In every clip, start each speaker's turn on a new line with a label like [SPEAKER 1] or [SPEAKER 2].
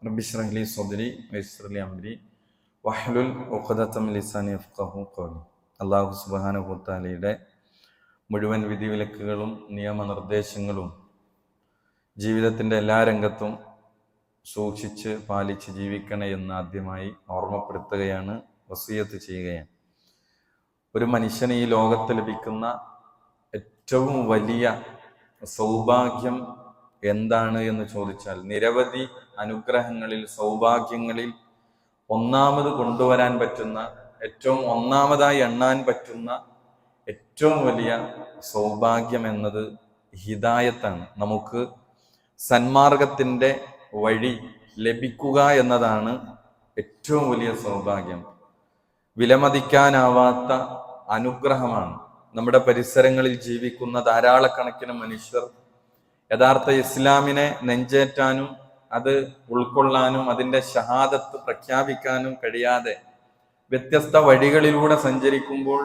[SPEAKER 1] റബ്ബി ഇശ്റഹ് ലി സദ്രി വയസ്സിർ ലി അംരി വഹ്ലുൽ ഉഖ്ദത മിൻ ലിസാനി യഫ്ഖഹു ഖൗലി. അല്ലാഹു സുബ്ഹാനഹു വ തആലയുടെ മുഴുവൻ വിധിവിലക്കുകളും നിയമനിർദ്ദേശങ്ങളും ജീവിതത്തിൻ്റെ എല്ലാ രംഗത്തും സൂക്ഷിച്ച് പാലിച്ച് ജീവിക്കണേ എന്ന് ആദ്യമായി ഓർമ്മപ്പെടുത്തുകയാണ്, വസിയത്ത് ചെയ്യുകയാണ്. ഒരു മനുഷ്യന് ഈ ലോകത്ത് ലഭിക്കുന്ന ഏറ്റവും വലിയ സൗഭാഗ്യം എന്താണ് എന്ന് ചോദിച്ചാൽ, നിരവധി അനുഗ്രഹങ്ങളിൽ സൗഭാഗ്യങ്ങളിൽ ഒന്നാമത് കൊണ്ടുവരാൻ പറ്റുന്ന, ഏറ്റവും ഒന്നാമതായി എണ്ണാൻ പറ്റുന്ന ഏറ്റവും വലിയ സൗഭാഗ്യം എന്നത് ഹിദായത്താണ്. നമുക്ക് സന്മാർഗത്തിൻ്റെ വഴി ലഭിക്കുക എന്നതാണ് ഏറ്റവും വലിയ സൗഭാഗ്യം. വിലമതിക്കാനാവാത്ത അനുഗ്രഹമാണ്. നമ്മുടെ പരിസരങ്ങളിൽ ജീവിക്കുന്ന ധാരാളക്കണക്കിന് മനുഷ്യർ യഥാർത്ഥ ഇസ്ലാമിനെ നെഞ്ചേറ്റാനും അത് ഉൾക്കൊള്ളാനും അതിൻ്റെ ഷഹാദത്ത് പ്രഖ്യാപിക്കാനും കഴിയാതെ വ്യത്യസ്ത വഴികളിലൂടെ സഞ്ചരിക്കുമ്പോൾ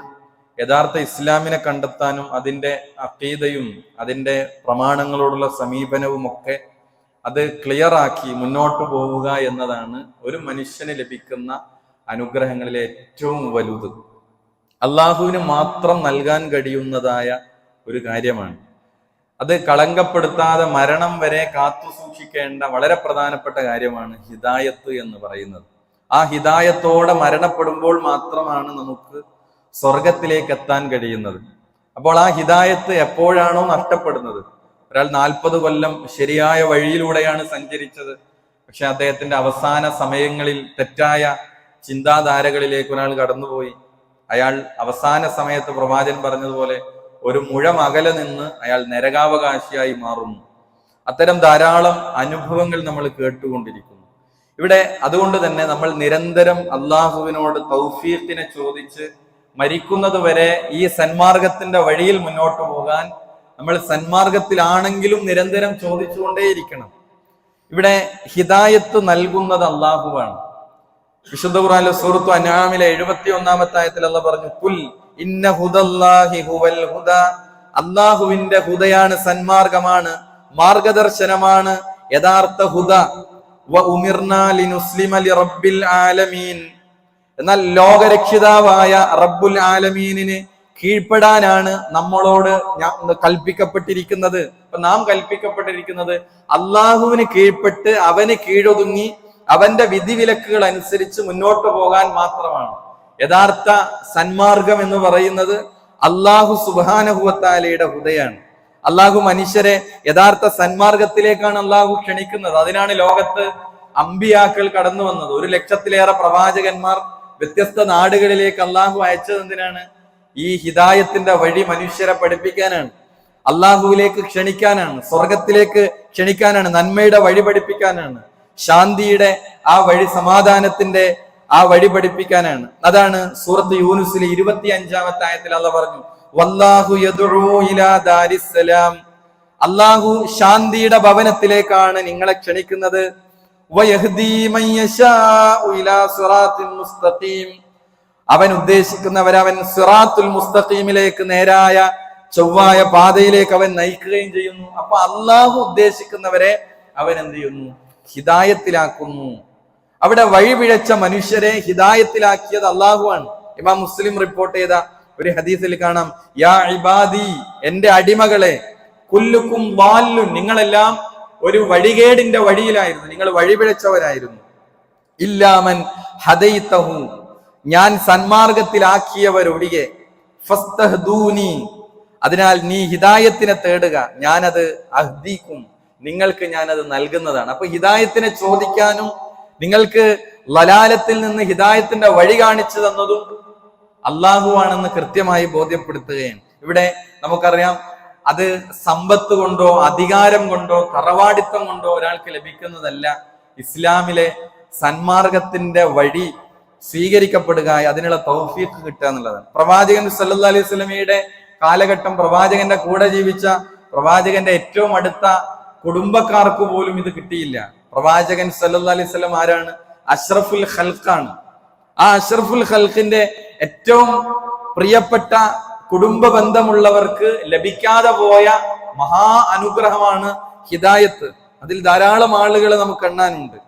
[SPEAKER 1] യഥാർത്ഥ ഇസ്ലാമിനെ കണ്ടെത്താനും അതിൻ്റെ അഖീദയും അതിൻ്റെ പ്രമാണങ്ങളോടുള്ള സമീപനവുമൊക്കെ അത് ക്ലിയറാക്കി മുന്നോട്ട് പോവുക എന്നതാണ് ഒരു മനുഷ്യന് ലഭിക്കുന്ന അനുഗ്രഹങ്ങളിലെ ഏറ്റവും വലുത്. അള്ളാഹുവിന് മാത്രം നൽകാൻ കഴിയുന്നതായ ഒരു കാര്യമാണ്. അത് കളങ്കപ്പെടുത്താതെ മരണം വരെ കാത്തു സൂക്ഷിക്കേണ്ട വളരെ പ്രധാനപ്പെട്ട കാര്യമാണ് ഹിദായത്ത് എന്ന് പറയുന്നത്. ആ ഹിദായത്തോടെ മരണപ്പെടുമ്പോൾ മാത്രമാണ് നമുക്ക് സ്വർഗത്തിലേക്ക് എത്താൻ കഴിയുന്നത്. അപ്പോൾ ആ ഹിദായത്ത് എപ്പോഴാണോ നഷ്ടപ്പെടുന്നത്, ഒരാൾ 40 കൊല്ലം ശരിയായ വഴിയിലൂടെയാണ് സഞ്ചരിച്ചത്, പക്ഷെ അദ്ദേഹത്തിന്റെ അവസാന സമയങ്ങളിൽ തെറ്റായ ചിന്താധാരകളിലേക്ക് ഒരാൾ കടന്നുപോയി, അയാൾ അവസാന സമയത്ത് പ്രവാചകൻ പറഞ്ഞതുപോലെ ഒരു മുഴം അകലെ നിന്ന് അയാൾ നരകാവകാശിയായി മാറുന്നു. അത്തരം ധാരാളം അനുഭവങ്ങൾ നമ്മൾ കേട്ടുകൊണ്ടിരിക്കുന്നു. ഇവിടെ അതുകൊണ്ട് തന്നെ നമ്മൾ നിരന്തരം അള്ളാഹുവിനോട് തൗഫീഖിനെ ചോദിച്ച് മരിക്കുന്നത് വരെ ഈ സന്മാർഗത്തിന്റെ വഴിയിൽ മുന്നോട്ട് പോകാൻ നമ്മൾ സന്മാർഗത്തിലാണെങ്കിലും നിരന്തരം ചോദിച്ചുകൊണ്ടേയിരിക്കണം. ഇവിടെ ഹിദായത്ത് നൽകുന്നത് അള്ളാഹുവാണ്. വിശുദ്ധ ഖുർആനിലെ സൂറത്തു അൻആമിലെ 71-ാമത്തെ ആയത്തിൽ അല്ലാഹു പറഞ്ഞു, കുൽ ഇന്ന ഹുദല്ലാഹി ഹുവൽ ഹുദ, അള്ളാഹുവിന്റെ ഹുദയാണ്, സന്മാർഗമാണ്, മാർഗദർശനമാണ് യഥാർത്ഥ ഹുദ. വ ഉമിർനാ ലിനുസ്ലിമ ലിറബ്ബിൽ ആലമീൻ, എന്നാൽ ലോകരക്ഷിതാവായ റബ്ബുൽ ആലമീനിന് കീഴ്പ്പെടാനാണ് നമ്മളോട് കൽപ്പിക്കപ്പെട്ടിരിക്കുന്നത്. അപ്പൊ നാം കൽപ്പിക്കപ്പെട്ടിരിക്കുന്നത് അള്ളാഹുവിന് കീഴ്പ്പെട്ട് അവന് കീഴൊതുങ്ങി അവന്റെ വിധിവിലക്കുകൾ അനുസരിച്ച് മുന്നോട്ട് പോകാൻ മാത്രമാണ്. യഥാർത്ഥ സന്മാർഗം എന്ന് പറയുന്നത് അള്ളാഹു സുബ്ഹാനഹു വ തആലയുടെ ഹുദയാണ്. അള്ളാഹു മനുഷ്യരെ യഥാർത്ഥ സന്മാർഗത്തിലേക്കാണ് അള്ളാഹു ക്ഷണിക്കുന്നത്. അതിനാണ് ലോകത്ത് അമ്പിയാക്കൾ കടന്നു വന്നത്. 1 ലക്ഷത്തിലേറെ പ്രവാചകന്മാർ വ്യത്യസ്ത നാടുകളിലേക്ക് അള്ളാഹു അയച്ചത് എന്തിനാണ്? ഈ ഹിദായത്തിന്റെ വഴി മനുഷ്യരെ പഠിപ്പിക്കാനാണ്, അള്ളാഹുവിലേക്ക് ക്ഷണിക്കാനാണ്, സ്വർഗത്തിലേക്ക് ക്ഷണിക്കാനാണ്, നന്മയുടെ വഴി പഠിപ്പിക്കാനാണ്, ശാന്തിയുടെ ആ വഴി, സമാധാനത്തിന്റെ ആ വഴി പഠിപ്പിക്കാനാണ്. അതാണ് സൂറത്ത് യൂനുസിലെ 25-ാമത്തെ ആയത്തിൽ അല്ലാഹു പറഞ്ഞു, വല്ലാഹു യദ്ഉ ഇലാ ദാരിസ്സലാം, അള്ളാഹു ശാന്തിയുടെ ഭവനത്തിലേക്കാണ് നിങ്ങളെ ക്ഷണിക്കുന്നത്. വയഹ്ദീ മൻ യശാഉ ഇലാ സിറാത്തിൻ മുസ്തഖീം, അവൻ ഉദ്ദേശിക്കുന്നവരെ അവൻ സിറാത്തുൽ മുസ്തഖീമിലേക്ക്, നേരായ ചൊവ്വായ പാതയിലേക്ക് അവൻ നയിക്കുകയും ചെയ്യുന്നു. അപ്പൊ അള്ളാഹു ഉദ്ദേശിക്കുന്നവരെ അവൻ എന്ത് ചെയ്യുന്നു? ഹിദായത്തിലാക്കുന്നു. അവിടെ വഴിപിഴച്ച മനുഷ്യരെ ഹിദായത്തിലാക്കിയത് അള്ളാഹുവാണ്. ഇമാം മുസ്ലിം റിപ്പോർട്ട് ചെയ്ത ഒരു ഹദീസിൽ കാണാം, യാ ഇബാദി, എന്റെ അടിമകളെ, കുല്ലുക്കും വാല്ലുൻ, നിങ്ങളെല്ലാം ഒരു വഴികേടിന്റെ വഴിയിലായിരുന്നു, നിങ്ങൾ വഴിപിഴച്ചവരായിരുന്നു. ഇല്ലാമൻ ഹദൈതഹു, ഞാൻ സന്മാർഗത്തിലാക്കിയവരൊഴികെ, ഫസ്തഹ്ദൂനി, അതിനാൽ നീ ഹിദായത്തിനെ തേടുക, ഞാനത് അഹ്ദീക്കും, നിങ്ങൾക്ക് ഞാനത് നൽകുന്നതാണ്. അപ്പൊ ഹിദായത്തിനെ ചോദിക്കാനും നിങ്ങൾക്ക് ലലാലത്തിൽ നിന്ന് ഹിദായത്തിന്റെ വഴി കാണിച്ചു തന്നതും അള്ളാഹുവാണെന്ന് കൃത്യമായി ബോധ്യപ്പെടുത്തുകയാണ്. ഇവിടെ നമുക്കറിയാം, അത് സമ്പത്ത് കൊണ്ടോ അധികാരം കൊണ്ടോ തറവാടിത്തം കൊണ്ടോ ഒരാൾക്ക് ലഭിക്കുന്നതല്ല. ഇസ്ലാമിലെ സന്മാർഗത്തിന്റെ വഴി സ്വീകരിക്കപ്പെടുക, അതിനുള്ള തൗഫീഖ് കിട്ടുക എന്നുള്ളതാണ്. പ്രവാചകൻ സല്ലല്ലാഹു അലൈഹി വസല്ലമയുടെ കാലഘട്ടം, പ്രവാചകന്റെ കൂടെ ജീവിച്ച പ്രവാചകന്റെ ഏറ്റവും അടുത്ത കുടുംബക്കാർക്ക് പോലും ഇത് കിട്ടിയില്ല. പ്രവാചകൻ സല്ലല്ലാഹു അലൈഹി വസല്ലം ആരാണ്? അഷ്റഫുൽ ഖൽഖാണ്. ആ അഷ്റഫുൽ ഖൽഖിന്റെ ഏറ്റവും പ്രിയപ്പെട്ട കുടുംബ ബന്ധമുള്ളവർക്ക് ലഭിക്കാതെ പോയ മഹാ അനുഗ്രഹമാണ് ഹിദായത്ത്. അതിൽ ധാരാളം ആളുകളെ നമുക്ക് എണ്ണാനുണ്ട്.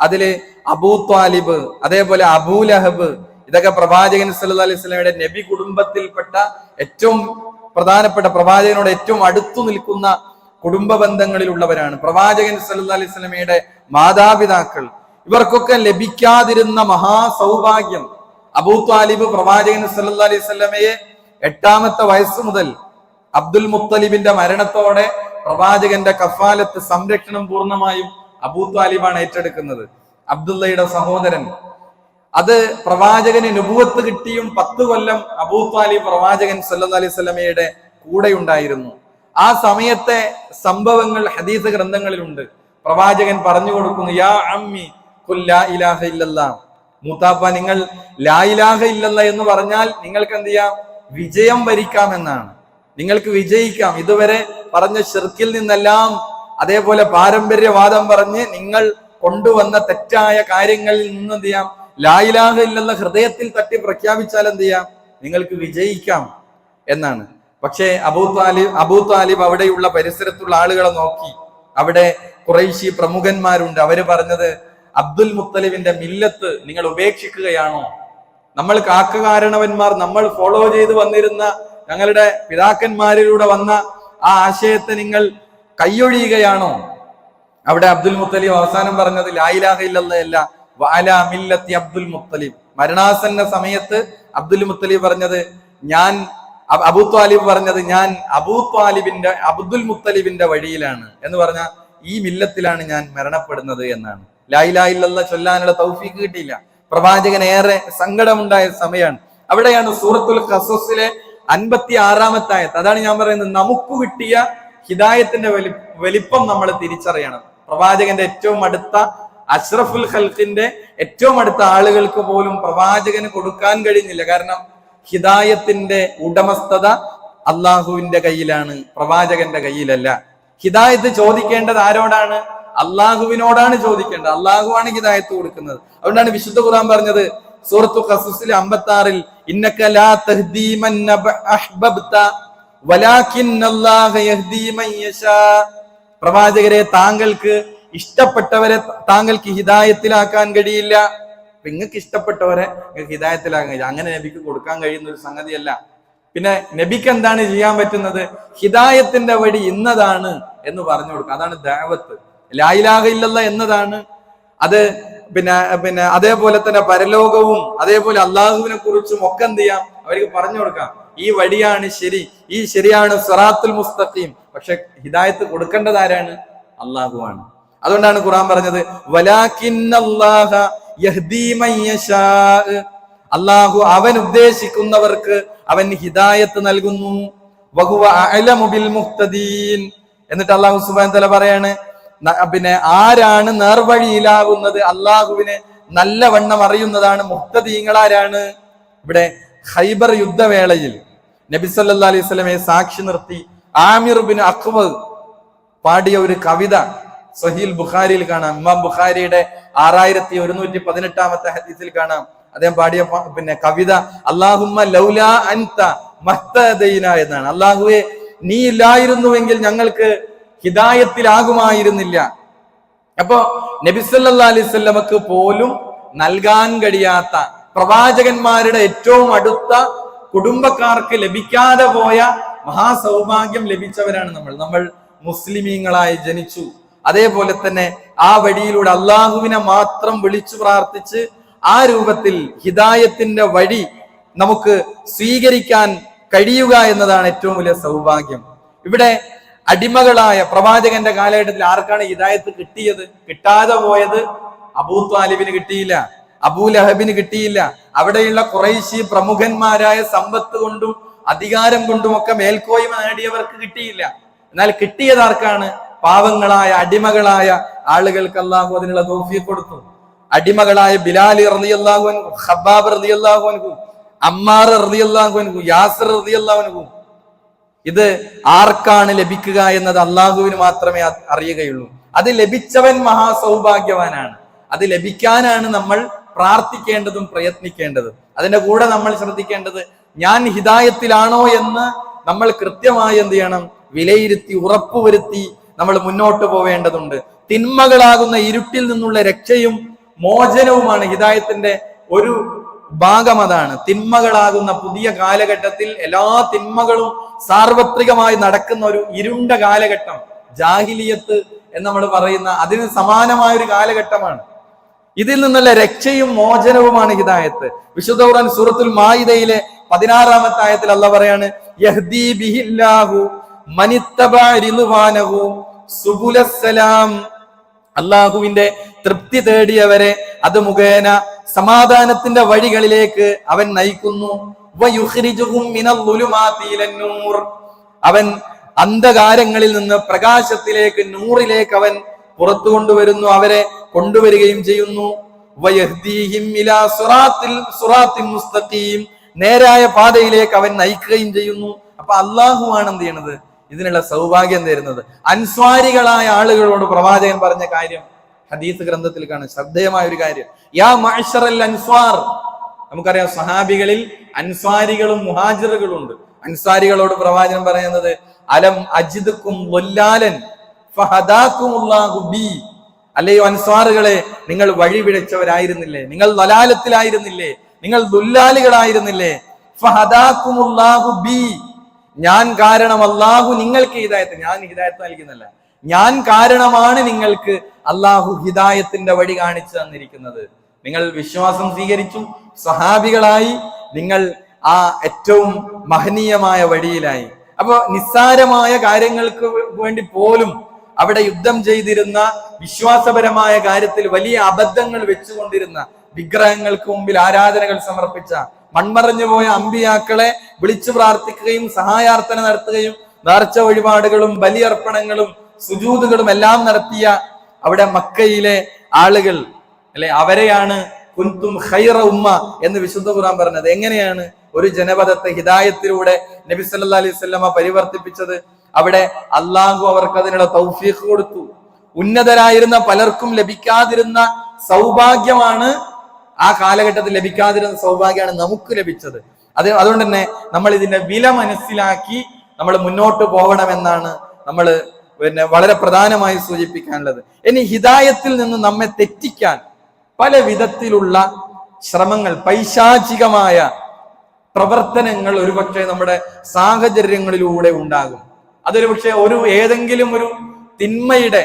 [SPEAKER 1] അതില് അബൂ ത്വാലിബ്, അതേപോലെ അബൂ ലഹബ്, ഇതൊക്കെ പ്രവാചകൻ സല്ലല്ലാഹു അലൈഹി വസല്ലമയുടെ നബി കുടുംബത്തിൽപ്പെട്ട ഏറ്റവും പ്രധാനപ്പെട്ട, പ്രവാചകനോട് ഏറ്റവും അടുത്തു നിൽക്കുന്ന കുടുംബ ബന്ധങ്ങളിലുള്ളവരാണ്. പ്രവാചകൻ സല്ലല്ലാഹു അലൈഹി വസല്ലമയുടെ മാതാപിതാക്കൾ, ഇവർക്കൊക്കെ ലഭിക്കാതിരുന്ന മഹാസൗഭാഗ്യം. അബൂ ത്വാലിബ് പ്രവാചകൻ സല്ലല്ലാഹു അലൈഹി വസല്ലമയെ 8ാമത്തെ വയസ്സ് മുതൽ അബ്ദുൽ മുത്തലിബിന്റെ മരണത്തോടെ പ്രവാചകന്റെ കഫാലത്ത്, സംരക്ഷണം പൂർണ്ണമായും അബൂ ത്വാലിബാണ് ഏറ്റെടുക്കുന്നത്. അബ്ദുള്ളയുടെ സഹോദരൻ. അത് പ്രവാചകന് നുബുവത്ത് കിട്ടിയും 10 കൊല്ലം അബൂ ത്വാലിബ് പ്രവാചകൻ സല്ലല്ലാഹു അലൈഹി വസല്ലമയുടെ കൂടെ ഉണ്ടായിരുന്നു. ആ സമയത്തെ സംഭവങ്ങൾ ഹദീസ് ഗ്രന്ഥങ്ങളിലുണ്ട്. പ്രവാചകൻ പറഞ്ഞു കൊടുക്കുന്നു, യാ അമ്മി ഖുൽ ലാ ഇലാഹ ഇല്ലല്ലാഹ്, മൂത്താപ്പ നിങ്ങൾ ലാ ഇലാഹ ഇല്ലല്ലാഹ് എന്ന് പറഞ്ഞാൽ നിങ്ങൾക്ക് എന്ത് ചെയ്യാം? വിജയം വരിക്കാമെന്നാണ്, നിങ്ങൾക്ക് വിജയിക്കാം. ഇതുവരെ പറഞ്ഞ ശിർക്കിൽ നിന്നെല്ലാം, അതേപോലെ പാരമ്പര്യവാദം പറഞ്ഞ് നിങ്ങൾ കൊണ്ടുവന്ന തെറ്റായ കാര്യങ്ങളിൽ നിന്ന് എന്ത് ചെയ്യാം? ലാ ഇലാഹ ഇല്ലല്ലാഹ് ഹൃദയത്തിൽ തട്ടി പ്രഖ്യാപിച്ചാൽ എന്ത് ചെയ്യാം? നിങ്ങൾക്ക് വിജയിക്കാം എന്നാണ്. പക്ഷേ അബൂ ത്വാലിബ് അവിടെയുള്ള പരിസരത്തുള്ള ആളുകളെ നോക്കി. അവിടെ ഖുറൈശി പ്രമുഖന്മാരുണ്ട്. അവര് പറഞ്ഞത്, അബ്ദുൽ മുത്തലിബിന്റെ മില്ലത്ത് നിങ്ങൾ ഉപേക്ഷിക്കുകയാണോ? നമ്മൾ കാരണവന്മാർ, നമ്മൾ ഫോളോ ചെയ്ത് വന്നിരുന്ന ഞങ്ങളുടെ പിതാക്കന്മാരിലൂടെ വന്ന ആ ആശയത്തെ നിങ്ങൾ കൈയൊഴിയുകയാണോ? അവിടെ അബ്ദുൽ മുത്തലിബ് അവസാനം പറഞ്ഞത് ലാ ഇലാഹ ഇല്ലല്ലാഹ് അല്ല, വഅലാ മില്ലത്തി അബ്ദുൽ മുത്തലിബ്. മരണാസന്ന സമയത്ത് അബ്ദുൽ മുത്തലിബ് പറഞ്ഞത്, അബൂ ത്വാലിബ് പറഞ്ഞത്, ഞാൻ അബ്ദുൽ മുത്തലിബിന്റെ വഴിയിലാണ് എന്ന് പറഞ്ഞ ഈ മില്ലത്തിലാണ് ഞാൻ മരണപ്പെടുന്നത് എന്നാണ്. ലാ ഇലാഹ ഇല്ലല്ലാഹ് ചൊല്ലാനുള്ള തൗഫീഖ് കിട്ടിയില്ല. പ്രവാചകൻ ഏറെ സങ്കടമുണ്ടായ സമയമാണ്. അവിടെയാണ് സൂറത്തുൽ ഖസസിലെ 56-ാമത്തെ ആയത്ത്. അതാണ് ഞാൻ പറയുന്നത്, നമുക്ക് കിട്ടിയ ഹിദായത്തിന്റെ വലിപ്പം നമ്മൾ തിരിച്ചറിയണം. പ്രവാചകന്റെ ഏറ്റവും അടുത്ത, അഷ്റഫുൽ ഖൽഖിന്റെ ഏറ്റവും അടുത്ത ആളുകൾക്ക് പോലും പ്രവാചകന് കൊടുക്കാൻ കഴിഞ്ഞില്ല. കാരണം ഹിദായത്തിന്റെ ഉടമസ്ഥത അള്ളാഹുവിന്റെ കയ്യിലാണ്, പ്രവാചകന്റെ കയ്യിലല്ല. ഹിദായത്ത് ചോദിക്കേണ്ടത് ആരോടാണ്? അള്ളാഹുവിനോടാണ് ചോദിക്കേണ്ടത്. അള്ളാഹുവാണ് ഹിദായത്ത് കൊടുക്കുന്നത്. അതുകൊണ്ടാണ് വിശുദ്ധ ഖുർആൻ പറഞ്ഞത് സൂറത്തു ഖസസിലെ 56-ൽ, ഇന്നക ലാ തഹ്ദീ മൻ അഹ്ബബ്ത വലാകിന്നല്ലാഹ യഹ്ദീ മൻ യശാ. പ്രവാചകരെ, താങ്കൾക്ക് ഇഷ്ടപ്പെട്ടവരെ താങ്കൾക്ക് ഹിദായത്തിലാക്കാൻ കഴിയില്ല. നിങ്ങൾക്ക് ഇഷ്ടപ്പെട്ടവരെ നിങ്ങൾക്ക് ഹിദായത്തിലാക്കാൻ കഴിയില്ല. അങ്ങനെ നബിക്ക് കൊടുക്കാൻ കഴിയുന്ന ഒരു സംഗതിയല്ല. പിന്നെ നബിക്ക് എന്താണ് ചെയ്യാൻ പറ്റുന്നത്? ഹിദായത്തിന്റെ വഴി ഇന്നതാണ് എന്ന് പറഞ്ഞു കൊടുക്കുക. അതാണ് ദഅവത്ത്. ലാ ഇലാഹ ഇല്ലല്ലാഹ് എന്നതാണ്. അത് പിന്നെ അതേപോലെ തന്നെ പരലോകവും അതേപോലെ അള്ളാഹുവിനെ കുറിച്ചും ഒക്കെ എന്ത് ചെയ്യാം? അവർക്ക് പറഞ്ഞു കൊടുക്കാം. ഈ വഴിയാണ് ശരി, ഈ ശരിയാണ് സിറാത്തുൽ മുസ്തഖീം. പക്ഷെ ഹിദായത്ത് കൊടുക്കേണ്ടത് ആരാണ്? അള്ളാഹുവാണ്. അതുകൊണ്ടാണ് ഖുർആൻ പറഞ്ഞത്, വലാകിന്നല്ലാഹ യഹ്ദീ മൻ യശാ. അള്ളാഹു അവൻ ഉദ്ദേശിക്കുന്നവർക്ക് അവൻ ഹിദായത്ത് നൽകുന്നു. വഹുവ അഅലമു ബിൽ മുഹ്തദീൻ. എന്നിട്ട് അള്ളാഹു സുബ്ഹാനഹു വ തആല പറയാണ്, പിന്നെ ആരാണ് നേർവഴിയിലാകുന്നത്? അള്ളാഹുവിന് നല്ലവണ്ണം അറിയുന്നതാണ്. മുഹ്തദീങ്ങളാരാണ്? ഇവിടെ ഖൈബർ യുദ്ധവേളയിൽ നബി സല്ലല്ലാഹു അലൈഹി വസല്ലമയെ സാക്ഷി നിർത്തി ആമിർ ബിൻ അഖ്വ പാടിയ ഒരു കവിത സഹീൽ ബുഖാരിയിൽ കാണാം. ഇമാം ബുഖാരിയുടെ 6118-ാമത്തെ ഹദീസിൽ കാണാം. അദ്ദേഹം പാടിയ കവിത അല്ലാഹുമ്മ ലൗലാ അൻത മഹ്തദൈന എന്നാണ്. അല്ലാഹുവേ, നീ ഇല്ലായിരുന്നുവെങ്കിൽ ഞങ്ങൾക്ക് ഹിദായത്തിലാകുമായിരുന്നില്ല. അപ്പോ നബി സല്ലല്ലാഹു അലൈഹി വസല്ലമക്ക് പോലും നൽകാൻ കഴിയാത്ത, പ്രവാചകന്മാരുടെ ഏറ്റവും അടുത്ത കുടുംബക്കാർക്ക് ലഭിക്കാതെ പോയ മഹാസൗഭാഗ്യം ലഭിച്ചവരാണ് നമ്മൾ മുസ്ലിമീങ്ങളായി ജനിച്ചു. അതേപോലെ തന്നെ ആ വഴിയിലൂടെ അള്ളാഹുവിനെ മാത്രം വിളിച്ചു പ്രാർത്ഥിച്ച് ആ രൂപത്തിൽ ഹിദായത്തിന്റെ വഴി നമുക്ക് സ്വീകരിക്കാൻ കഴിയുക എന്നതാണ് ഏറ്റവും വലിയ സൗഭാഗ്യം. ഇവിടെ അടിമകളായ പ്രവാചകന്റെ കാലഘട്ടത്തിൽ ആർക്കാണ് ഹിദായത്ത് കിട്ടിയത്? കിട്ടാതെ പോയത് അബൂ ത്വാലിബിന് കിട്ടിയില്ല, അബൂ ലഹബിന് കിട്ടിയില്ല. അവിടെയുള്ള ഖുറൈശി പ്രമുഖന്മാരായ സമ്പത്ത് കൊണ്ടും അധികാരം കൊണ്ടുമൊക്കെ മേൽക്കോയ്മ നേടിയവർക്ക് കിട്ടിയില്ല. എന്നാൽ കിട്ടിയത് ആർക്കാണ്? പാവങ്ങളായ അടിമകളായ ആളുകൾക്ക് അള്ളാഹു അതിനുള്ള തൗഫീഖ് കൊടുത്തു. അടിമകളായ ബിലാൽ റളിയല്ലാഹു അൻഹു, ഖബ്ബാബ് റളിയല്ലാഹു അൻഹു, അമ്മാർ റളിയല്ലാഹു അൻഹു, യാസിർ റളിയല്ലാഹു അൻഹു. ഇത് ആർക്കാണ് ലഭിക്കുക എന്നത് അള്ളാഹുവിന് മാത്രമേ അറിയുകയുള്ളൂ. അത് ലഭിച്ചവൻ മഹാസൗഭാഗ്യവാനാണ്. അത് ലഭിക്കാനാണ് നമ്മൾ പ്രാർത്ഥിക്കേണ്ടതും പ്രയത്നിക്കേണ്ടതും. അതിന്റെ കൂടെ നമ്മൾ ശ്രദ്ധിക്കേണ്ടത്, ഞാൻ ഹിദായത്തിലാണോ എന്ന് നമ്മൾ കൃത്യമായി എന്ത് ചെയ്യണം? വിലയിരുത്തി ഉറപ്പുവരുത്തി നമ്മൾ മുന്നോട്ട് പോവേണ്ടതുണ്ട്. തിന്മകളാകുന്ന ഇരുട്ടിൽ നിന്നുള്ള രക്ഷയും മോചനവുമാണ്. ഹിദായത്തിന്റെ ഒരു ഭാഗം അതാണ്. തിന്മകളാകുന്ന പുതിയ കാലഘട്ടത്തിൽ എല്ലാ തിന്മകളും സാർവത്രികമായി നടക്കുന്ന ഒരു ഇരുണ്ട കാലഘട്ടം, ജാഹിലിയത്ത് എന്ന് നമ്മൾ പറയുന്ന അതിന് സമാനമായ ഒരു കാലഘട്ടമാണ്. ഇതിൽ നിന്നുള്ള രക്ഷയും മോചനവുമാണ് ഹിദായത്ത്. വിശുദ്ധ ഖുർആൻ സൂറത്തുൽ മാഇദയിലെ 16-ാമത്തെ ആയത്തിൽ അല്ലാഹ് പറയാണ്, യഹ്ദീ ബിഹില്ലാഹു മനിത്തബഅ റിദ്വാനഹു സുബുലസ്സലാം. അള്ളാഹുവിന്റെ തൃപ്തി തേടിയവരെ അത് മുഖേന സമാധാനത്തിന്റെ വഴികളിലേക്ക് അവൻ നയിക്കുന്നു. വയുഖ്രിജുഹും മിനൽ ളുലുമാതി ഇലൻ നൂർ. അവൻ അന്ധകാരങ്ങളിൽ നിന്ന് പ്രകാശത്തിലേക്ക്, നൂറിലേക്ക് അവൻ പുറത്തു കൊണ്ടുവരുന്നു, അവരെ കൊണ്ടുവരികയും ചെയ്യുന്നു. വയഹ്ദീഹിം ഇലാ സിറാത്തിൻ മുസ്തഖീം. നേരായ പാതയിലേക്ക് അവൻ നയിക്കുകയും ചെയ്യുന്നു. അപ്പൊ അള്ളാഹുവാണ് എന്ത് ചെയ്യണത്? ഇതിനുള്ള സൗഭാഗ്യം തരുന്നത്. അൻസ്വാരികളായ ആളുകളോട് പ്രവാചകൻ പറഞ്ഞ കാര്യം ഹദീസ് ഗ്രന്ഥത്തിൽ കാണാൻ ശ്രദ്ധേയമായ ഒരു കാര്യം. യാ മഅ്ശറൽ അൻസ്വാർ. നമുക്കറിയാം സഹാബികളിൽ അൻസ്വാരികളും മുഹാജിറുകളും ഉണ്ട്. അൻസാരികളോട് പ്രവാചകൻ പറയുന്നത്, അലം അജിദ്കും വല്ലാലൻ ഫഹദാകുമുല്ലാഹു ബി. അല്ലയോ അൻസ്വാറുകളെ, നിങ്ങൾ വഴിപിഴച്ചവരായിരുന്നില്ലേ? നിങ്ങൾ ദലാലത്തിലായിരുന്നില്ലേ? നിങ്ങൾ ദുല്ലാലികളായിരുന്നില്ലേ? ഫഹദാകുമുല്ലാഹു ബി. ഞാൻ കാരണം അള്ളാഹു നിങ്ങൾക്ക് ഹിദായത്ത്, ഞാൻ ഹിദായത്ത് നൽകുന്നല്ല, ഞാൻ കാരണമാണ് നിങ്ങൾക്ക് അള്ളാഹു ഹിദായത്തിന്റെ വഴി കാണിച്ചു തന്നിരിക്കുന്നത്. നിങ്ങൾ വിശ്വാസം സ്വീകരിച്ചു, സഹാബികളായി, നിങ്ങൾ ആ ഏറ്റവും മഹനീയമായ വഴിയിലായി. അപ്പൊ നിസ്സാരമായ കാര്യങ്ങൾക്ക് വേണ്ടി പോലും അവിടെ യുദ്ധം ചെയ്തിരുന്ന, വിശ്വാസപരമായ കാര്യത്തിൽ വലിയ അബദ്ധങ്ങൾ വെച്ചുകൊണ്ടിരുന്ന, വിഗ്രഹങ്ങൾക്ക് മുമ്പിൽ ആരാധനകൾ സമർപ്പിച്ച, മൺമറഞ്ഞു പോയ അമ്പിയാക്കളെ വിളിച്ചു പ്രാർത്ഥിക്കുകയും സഹായാർത്ഥന നടത്തുകയും നേർച്ച വഴിപാടുകളും ബലിയർപ്പണങ്ങളും സുജൂദുകളും എല്ലാം നടത്തിയ അവിടെ മക്കയിലെ ആളുകൾ അല്ലെ, അവരെയാണ് കുന്തും ഖൈറ ഉമ്മ എന്ന് വിശുദ്ധ ഖുർആൻ പറഞ്ഞത്. എങ്ങനെയാണ് ഒരു ജനപദത്തെ ഹിദായത്തിലൂടെ നബി സല്ലല്ലാഹു അലൈഹി വസല്ലമ പരിവർത്തിപ്പിച്ചത്? അവിടെ അള്ളാഹു അവർക്ക് അതിനുള്ള തൗഫീഖ് കൊടുത്തു. ഉന്നതരായിരുന്ന പലർക്കും ലഭിക്കാതിരുന്ന സൗഭാഗ്യമാണ്, ആ കാലഘട്ടത്തിൽ ലഭിക്കാതിരുന്ന സൗഭാഗ്യമാണ് നമുക്ക് ലഭിച്ചത്. അതുകൊണ്ട് തന്നെ നമ്മൾ ഇതിന്റെ വില മനസ്സിലാക്കി നമ്മൾ മുന്നോട്ട് പോകണമെന്നാണ് നമ്മൾ വളരെ പ്രധാനമായി സൂചിപ്പിക്കാനുള്ളത്. ഇനി ഹിദായത്തിൽ നിന്ന് നമ്മെ തെറ്റിക്കാൻ പല വിധത്തിലുള്ള ശ്രമങ്ങൾ, പൈശാചികമായ പ്രവർത്തനങ്ങൾ ഒരുപക്ഷെ നമ്മുടെ സാഹചര്യങ്ങളിലൂടെ ഉണ്ടാകും. അതൊരു പക്ഷെ ഏതെങ്കിലും ഒരു തിന്മയുടെ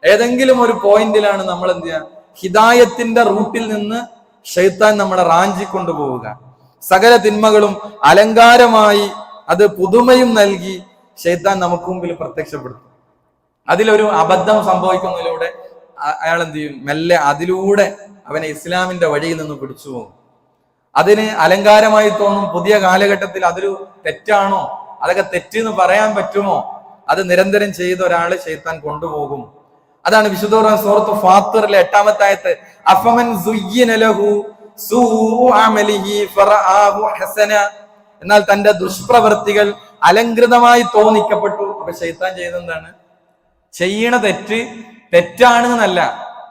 [SPEAKER 1] ഏതെങ്കിലും ഒരു പോയിന്റിലാണ് നമ്മൾ എന്ത് ചെയ്യുക, ഹിദായത്തിന്റെ റൂട്ടിൽ നിന്ന് ശൈത്താൻ നമ്മളെ റാഞ്ചിക്കൊണ്ടുപോവുക. സകല തിന്മകളും അലങ്കാരമായി അത് പുതുമയും നൽകി ശൈത്താൻ നമുക്ക് മുമ്പിൽ പ്രത്യക്ഷപ്പെടുത്തും. അതിലൊരു അബദ്ധം സംഭവിക്കുന്നതിലൂടെ അയാൾ എന്ത് ചെയ്യും, മെല്ലെ അതിലൂടെ അവനെ ഇസ്ലാമിന്റെ വഴിയിൽ നിന്ന് പിടിച്ചു പോകും. അതിന് അലങ്കാരമായി തോന്നും. പുതിയ കാലഘട്ടത്തിൽ അതൊരു തെറ്റാണോ, അതൊക്കെ തെറ്റെന്ന് പറയാൻ പറ്റുമോ? അത് നിരന്തരം ചെയ്ത ഒരാളെ ശൈത്താൻ കൊണ്ടുപോകും. അതാണ് വിശുദ്ധ ഖുർആൻ സൂറത്ത് ഫാത്തിറിലെ 8-ാമത്തെ ആയത്ത്, അഫമൻ സുയ്യിന ലഹു സൂഉ അമലിഹി ഫറആഹു ഹസന. എന്നാൽ തന്റെ ദുഷ്പ്രവൃത്തികൾ അലങ്കൃതമായി തോന്നിക്കപ്പെട്ടു. അപ്പൊ ശൈത്താൻ ചെയ്തെന്താണ്? ചെയ്യണ തെറ്റാണ് എന്നല്ല,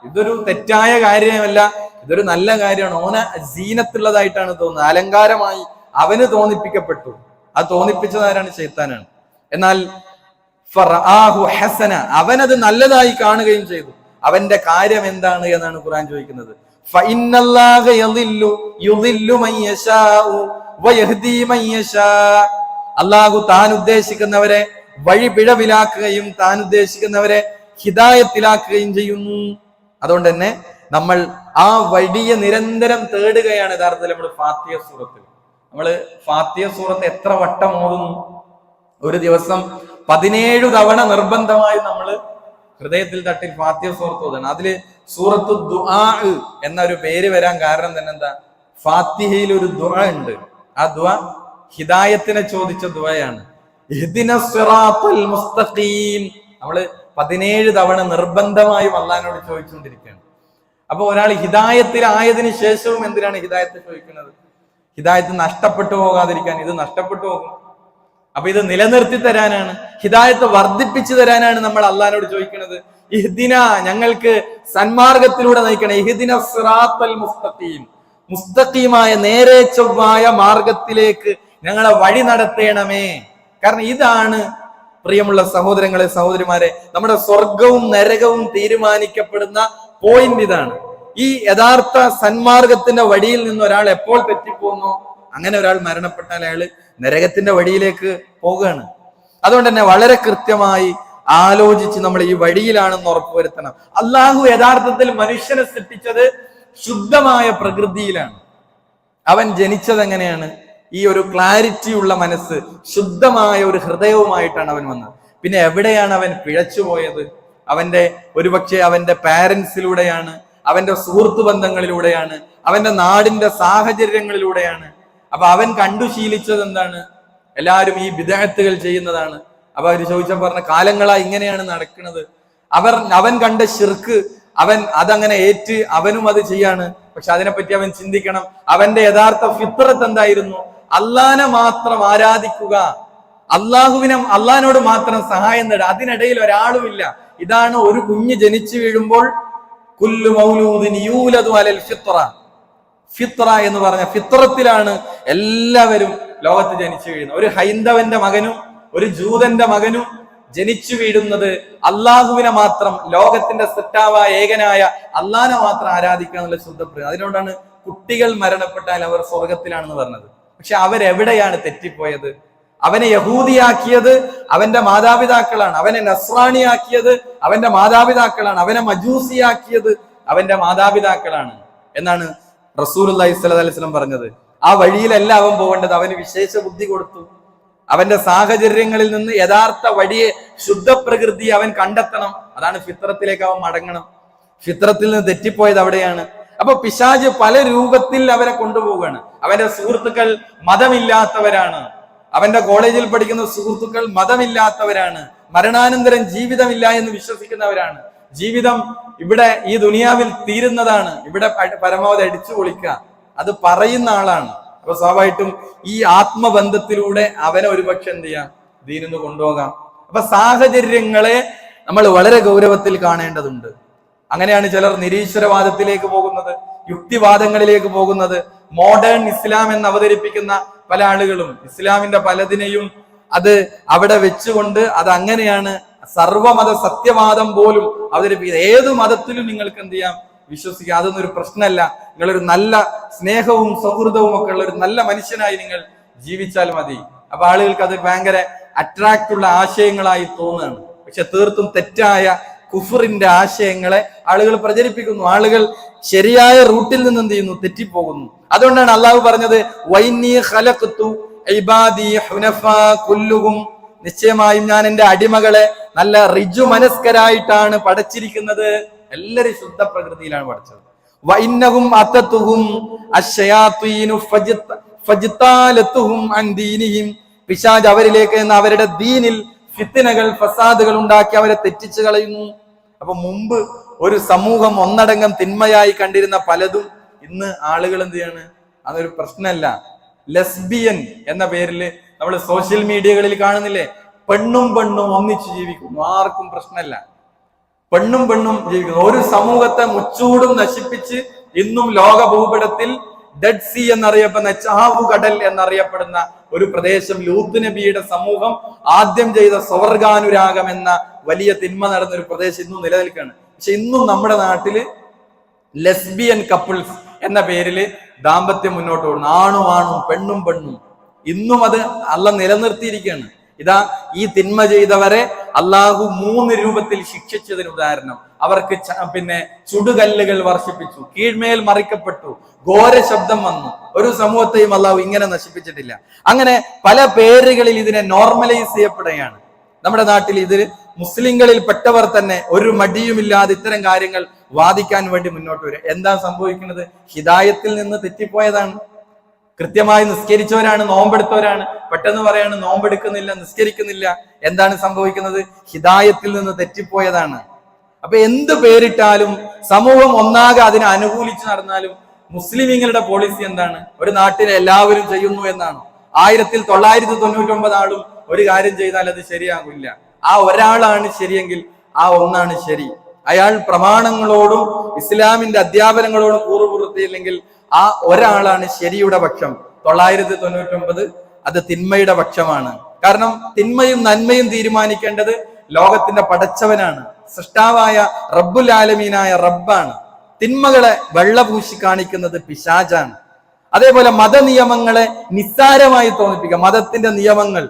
[SPEAKER 1] ഇതൊരു തെറ്റായ കാര്യമല്ല, ഇതൊരു നല്ല കാര്യമാണ്, ഓന സീനത്തുള്ളതായിട്ടാണ് തോന്നുന്നത്, അലങ്കാരമായി അവന് തോന്നിപ്പിക്കപ്പെട്ടു. അത് തോന്നിപ്പിച്ചതാരാണ്? ശൈത്താനാണ്. എന്നാൽ ഫറആഹു ഹസന, അവനത് നല്ലതായി കാണുകയും ചെയ്തു. അവന്റെ കാര്യം എന്താണ് എന്നാണ് ഖുർആൻ ചോദിക്കുന്നത്. ഫഇന്നല്ലാഹ യുദില്ലു മൻ യശാഉ വയഹ്ദി മൻ യശാ. അല്ലാഹു താൻ ഉദ്ദേശിക്കുന്നവരെ വഴി പിഴവിലാക്കുകയും താൻ ഉദ്ദേശിക്കുന്നവരെ ഹിദായത്തിലാക്കുകയും ചെയ്യുന്നു. അതുകൊണ്ട് തന്നെ നമ്മൾ ആ വഴിയെ നിരന്തരം തേടുകയാണ്. യഥാർത്ഥത്തിൽ നമ്മൾ ഫാത്തിഹ സൂറത്തിൽ ഫാത്തിഹ സൂറത്ത് എത്ര വട്ടം ഓതുന്നു? ഒരു ദിവസം 17 തവണ നിർബന്ധമായി നമ്മൾ ഹൃദയത്തിൽ തട്ടി ഫാത്തിഹ സൂറത്ത് ഓതണം. അതില് സൂറത്തു ദുആ എന്നൊരു പേര് വരാൻ കാരണം തന്നെ എന്താ? ഫാത്തിഹയിൽ ഒരു ദുആ ഉണ്ട്. ആ ദുആ ഹിദായത്തിനെ ചോദിച്ച ദുആയാണ്. ഇഹ്ദിനസ് സിറാത്തൽ മുസ്തഖീം. നമ്മള് 17 തവണ നിർബന്ധമായും അള്ളാഹിനോട് ചോദിച്ചുകൊണ്ടിരിക്കുകയാണ്. അപ്പൊ ഒരാൾ ഹിദായത്തിലായതിനു ശേഷവും എന്തിനാണ് ഹിദായത്ത് ചോദിക്കുന്നത്? ഹിദായത്ത് നഷ്ടപ്പെട്ടു പോകാതിരിക്കാൻ. ഇത് നഷ്ടപ്പെട്ടു പോകും. അപ്പൊ ഇത് നിലനിർത്തി തരാനാണ്, ഹിദായത്ത് വർദ്ധിപ്പിച്ചു തരാനാണ് നമ്മൾ അള്ളാഹിനോട് ചോദിക്കുന്നത്. ഇഹ്ദിന, ഞങ്ങൾക്ക് സന്മാർഗത്തിലൂടെ നയിക്കണം. ഇഹ്ദിന സിറാത്തൽ മുസ്തഖീം, മുസ്തഖീമായ നേരെ ചൊവ്വായ മാർഗത്തിലേക്ക് ഞങ്ങളെ വഴി നടത്തേണമേ. കാരണം ഇതാണ് പ്രിയമുള്ള സഹോദരങ്ങളെ, സഹോദരിമാരെ, നമ്മുടെ സ്വർഗവും നരകവും തീരുമാനിക്കപ്പെടുന്ന പോയിന്റ് ഇതാണ്. ഈ യഥാർത്ഥ സന്മാർഗത്തിന്റെ വഴിയിൽ നിന്ന് ഒരാൾ എപ്പോൾ തെറ്റിപ്പോകുന്നോ അങ്ങനെ ഒരാൾ മരണപ്പെട്ടാൽ അയാൾ നരകത്തിന്റെ വഴിയിലേക്ക് പോകുകയാണ്. അതുകൊണ്ട് തന്നെ വളരെ കൃത്യമായി ആലോചിച്ച് നമ്മൾ ഈ വഴിയിലാണെന്ന് ഉറപ്പുവരുത്തണം. അള്ളാഹു യഥാർത്ഥത്തിൽ മനുഷ്യനെ സൃഷ്ടിച്ചത് ശുദ്ധമായ പ്രകൃതിയിലാണ്. അവൻ ജനിച്ചത് എങ്ങനെയാണ്? ഈ ഒരു ക്ലാരിറ്റി ഉള്ള മനസ്സ്, ശുദ്ധമായ ഒരു ഹൃദയവുമായിട്ടാണ് അവൻ വന്നത്. പിന്നെ എവിടെയാണ് അവൻ പിഴച്ചുപോയത്? അവന്റെ ഒരുപക്ഷെ അവന്റെ പാരന്റ്സിലൂടെയാണ്, അവന്റെ സുഹൃത്തു ബന്ധങ്ങളിലൂടെയാണ്, അവന്റെ നാടിന്റെ സാഹചര്യങ്ങളിലൂടെയാണ്. അപ്പൊ അവൻ കണ്ടു ശീലിച്ചത് എന്താണ്? എല്ലാവരും ഈ ബിദ്അത്തുകൾ ചെയ്യുന്നതാണ്. അപ്പൊ അവര് ചോദിച്ചപ്പോൾ പറഞ്ഞ കാലങ്ങളാ ഇങ്ങനെയാണ് നടക്കുന്നത്. അവൻ കണ്ട ശിർക്ക് അവൻ അതങ്ങനെ ഏറ്റ് അവനും അത് ചെയ്യാണ്. പക്ഷെ അതിനെപ്പറ്റി അവൻ ചിന്തിക്കണം. അവന്റെ യഥാർത്ഥ ഫിത്രത്ത് എന്തായിരുന്നു? അള്ളാനെ മാത്രം ആരാധിക്കുക, അള്ളാഹിനോട് മാത്രം സഹായം നേടുക, അതിനിടയിൽ ഒരാളുമില്ല. ഇതാണ് ഒരു കുഞ്ഞ് ജനിച്ചു വീഴുമ്പോൾ കുല്ലു മൗലൂദിൻ യൂലദു അലൽ ഫിത്ര, ഫിത്ര എന്ന് പറഞ്ഞ ഫിത്രത്തിലാണ് എല്ലാവരും ലോകത്ത് ജനിച്ചു വീഴുന്നത്. ഒരു ഹൈന്ദവന്റെ മകനും ഒരു ജൂതന്റെ മകനും ജനിച്ചു വീഴുന്നത് അള്ളാഹുവിനെ മാത്രം, ലോകത്തിന്റെ സൃഷ്ടാവായ ഏകനായ അള്ളാഹിനെ മാത്രം ആരാധിക്കുക എന്നുള്ള ശുദ്ധപ്രിയ. അതിനോടാണ് കുട്ടികൾ മരണപ്പെട്ടാൽ അവർ സ്വർഗത്തിലാണെന്ന് പറഞ്ഞത്. പക്ഷെ അവരെവിടെയാണ് തെറ്റിപ്പോയത്? അവനെ യഹൂദിയാക്കിയത് അവന്റെ മാതാപിതാക്കളാണ്, അവനെ നസ്രാണിയാക്കിയത് അവന്റെ മാതാപിതാക്കളാണ്, അവനെ മജൂസിയാക്കിയത് അവന്റെ മാതാപിതാക്കളാണ് എന്നാണ് റസൂലുള്ളാഹി സ്വല്ലല്ലാഹി അലൈഹി വസല്ലം പറഞ്ഞത്. ആ വഴിയിലല്ല അവൻ പോകേണ്ടത്. അവന് വിശേഷ ബുദ്ധി കൊടുത്തു. അവന്റെ സാഹചര്യങ്ങളിൽ നിന്ന് യഥാർത്ഥ വഴിയെ, ശുദ്ധ പ്രകൃതി അവൻ കണ്ടെത്തണം. അതാണ് ഫിത്രത്തിലേക്ക് അവൻ മടങ്ങണം. ഫിത്രത്തിൽ നിന്ന് തെറ്റിപ്പോയത് അവിടെയാണ്. അപ്പൊ പിശാച് പല രൂപത്തിൽ അവരെ കൊണ്ടുപോവുകയാണ്. അവന്റെ സുഹൃത്തുക്കൾ മതമില്ലാത്തവരാണ്, അവന്റെ കോളേജിൽ പഠിക്കുന്ന സുഹൃത്തുക്കൾ മതമില്ലാത്തവരാണ്, മരണാനന്തരം ജീവിതമില്ല എന്ന് വിശ്വസിക്കുന്നവരാണ്. ജീവിതം ഇവിടെ ഈ ദുനിയാവിൽ തീരുന്നതാണ്, ഇവിടെ പരമാവധി അടിച്ചു പൊളിക്കുക, അത് പറയുന്ന ആളാണ്. അപ്പൊ സ്വാഭാവികമായിട്ടും ഈ ആത്മബന്ധത്തിലൂടെ അവനെ ഒരുപക്ഷെ എന്ത് ചെയ്യാം, ദീനിന്ന് കൊണ്ടുപോകാം. അപ്പൊ സാഹചര്യങ്ങളെ നമ്മൾ വളരെ ഗൗരവത്തിൽ കാണേണ്ടതുണ്ട്. അങ്ങനെയാണ് ചിലർ നിരീശ്വരവാദത്തിലേക്ക് പോകുന്നത്, യുക്തിവാദങ്ങളിലേക്ക് പോകുന്നത്. മോഡേൺ ഇസ്ലാം എന്ന് അവതരിപ്പിക്കുന്ന പല ആളുകളും ഇസ്ലാമിന്റെ പലതിനെയും അത് അവിടെ വെച്ചുകൊണ്ട് അത് അങ്ങനെയാണ് സർവമത സത്യവാദം പോലും അവതരിപ്പിക്കുന്നത്. ഏതു മതത്തിലും നിങ്ങൾക്ക് എന്ത് ചെയ്യാം, വിശ്വസിക്കുക, അതൊന്നും ഒരു പ്രശ്നമല്ല. നിങ്ങളൊരു നല്ല സ്നേഹവും സൗഹൃദവും ഒക്കെ ഉള്ള ഒരു നല്ല മനുഷ്യനായി നിങ്ങൾ ജീവിച്ചാൽ മതി. അപ്പൊ ആളുകൾക്ക് അത് ഭയങ്കര അട്രാക്റ്റ് ഉള്ള ആശയങ്ങളായി തോന്നുകയാണ്. പക്ഷെ തീർത്തും തെറ്റായ കുഫറിന്റെ ആശയങ്ങളെ ആളുകൾ പ്രചരിപ്പിക്കുന്നു. ആളുകൾ ശരിയായ റൂട്ടിൽ നിന്ന് എന്ത് ചെയ്യുന്നു, തെറ്റിപ്പോകുന്നു. അതുകൊണ്ടാണ് അള്ളാഹു പറഞ്ഞത് വൈന്നീ ഖലഖ്തു ഇബാദി ഹുനഫാ കുല്ലുഹും, നിശ്ചയമായും ഞാൻ എന്റെ അടിമകളെ നല്ല ഋജു മനസ്കരായിട്ടാണ് പടച്ചിരിക്കുന്നത്. എല്ലാവരും ശുദ്ധ പ്രകൃതിയിലാണ് പഠിച്ചത്. വഇന്നഹും അത്തതുഹും അശ്ശയാത്തീനു ഫജ്താലതുഹും അൻ ദീനിഹിം, പിശാച് അവരിലേക്ക് അവരുടെ ദീനിൽ ഫിത്നകൾ ഫസാദുകൾ ഉണ്ടാക്കി അവരെ തെറ്റിച്ചു കളയുന്നു. അപ്പൊ മുമ്പ് ഒരു സമൂഹം ഒന്നടങ്കം തിന്മയായി കണ്ടിരുന്ന പലതും ഇന്ന് ആളുകൾ എന്ത് ചെയ്യാണ്, അതൊരു പ്രശ്നമല്ല. ലെസ്ബിയൻ എന്ന പേരിൽ നമ്മൾ സോഷ്യൽ മീഡിയകളിൽ കാണുന്നില്ലേ, പെണ്ണും ഒന്നിച്ചു ജീവിക്കുന്നു, ആർക്കും പ്രശ്നമല്ല. പെണ്ണും ജീവിക്കുന്നു. ഒരു സമൂഹത്തെ മുച്ചൂടും നശിപ്പിച്ച് ഇന്നും ലോക ഭൂപടത്തിൽ ഡെഡ് സീ എന്നറിയപ്പെടുന്ന ചാവുകടൽ എന്നറിയപ്പെടുന്ന ഒരു പ്രദേശം, ലൂത്ത് നബിയുടെ സമൂഹം ആദ്യം ചെയ്ത സ്വർഗാനുരാഗം എന്ന വലിയ തിന്മ നടന്ന ഒരു പ്രദേശം ഇന്നും നിലനിൽക്കുകയാണ്. പക്ഷെ ഇന്നും നമ്മുടെ നാട്ടില് ലെസ്ബിയൻ കപ്പിൾസ് എന്ന പേരില് ദാമ്പത്യം മുന്നോട്ട് പോകുന്നു. ആണും പെണ്ണും ഇന്നും അത് അള്ളാഹ് നിലനിർത്തിയിരിക്കുകയാണ്. ഇതാ ഈ തിന്മ ചെയ്തവരെ അള്ളാഹു 3 രൂപത്തിൽ ശിക്ഷിച്ചതിന് ഉദാഹരണം, അവർക്ക് ചുടുകല്ലുകൾ വർഷിപ്പിച്ചു, കീഴ്മേൽ മറിക്കപ്പെട്ടു, ഘോര ശബ്ദം വന്നു. ഒരു സമൂഹത്തെയും അള്ളാഹു ഇങ്ങനെ നശിപ്പിച്ചിട്ടില്ല. അങ്ങനെ പല പേരുകളിൽ ഇതിനെ നോർമലൈസ് ചെയ്യപ്പെടുകയാണ്. നമ്മുടെ നാട്ടിൽ ഇത് മുസ്ലിങ്ങളിൽ പെട്ടവർ തന്നെ ഒരു മടിയുമില്ലാതെ ഇത്തരം കാര്യങ്ങൾ വാദിക്കാൻ വേണ്ടി മുന്നോട്ട് വരും. എന്താ സംഭവിക്കുന്നത്? ഹിദായത്തിൽ നിന്ന് തെറ്റിപ്പോയതാണ്. കൃത്യമായി നിസ്കരിച്ചവരാണ്, നോമ്പെടുത്തവരാണ്, പെട്ടെന്ന് പറയാണ് നോമ്പെടുക്കുന്നില്ല, നിസ്കരിക്കുന്നില്ല. എന്താണ് സംഭവിക്കുന്നത്? ഹിദായത്തിൽ നിന്ന് തെറ്റിപ്പോയതാണ്. അപ്പൊ എന്ത് പേരിട്ടാലും സമൂഹം ഒന്നാകെ അതിനെ അനുകൂലിച്ച് നടന്നാലും മുസ്ലിമീങ്ങളുടെ പോളിസി എന്താണ്? ഒരു നാട്ടിലെ എല്ലാവരും ചെയ്യുന്നു എന്നാണ്. 1999 ആളും ഒരു കാര്യം ചെയ്താൽ അത് ശരിയാകില്ല. ആ ഒരാളാണ് ശരിയെങ്കിൽ ആ ഒന്നാണ് ശരി. അയാൾ പ്രമാണങ്ങളോടും ഇസ്ലാമിന്റെ അധ്യാപനങ്ങളോടും കൂറുപുറത്തിയില്ലെങ്കിൽ ആ ഒരാളാണ് ശരിയുടെ പക്ഷം. 999 അത് തിന്മയുടെ പക്ഷമാണ്. കാരണം തിന്മയും നന്മയും തീരുമാനിക്കേണ്ടത് ലോകത്തിന്റെ പടച്ചവനാണ്, സൃഷ്ടാവായ റബ്ബുൽ ആലമീനായ റബ്ബാണ്. തിന്മകളെ വെള്ളപൂശി കാണിക്കുന്നത് പിശാചാണ്. അതേപോലെ മതനിയമങ്ങളെ നിസ്സാരമായി തോന്നിപ്പിക്കുക. മതത്തിന്റെ നിയമങ്ങൾ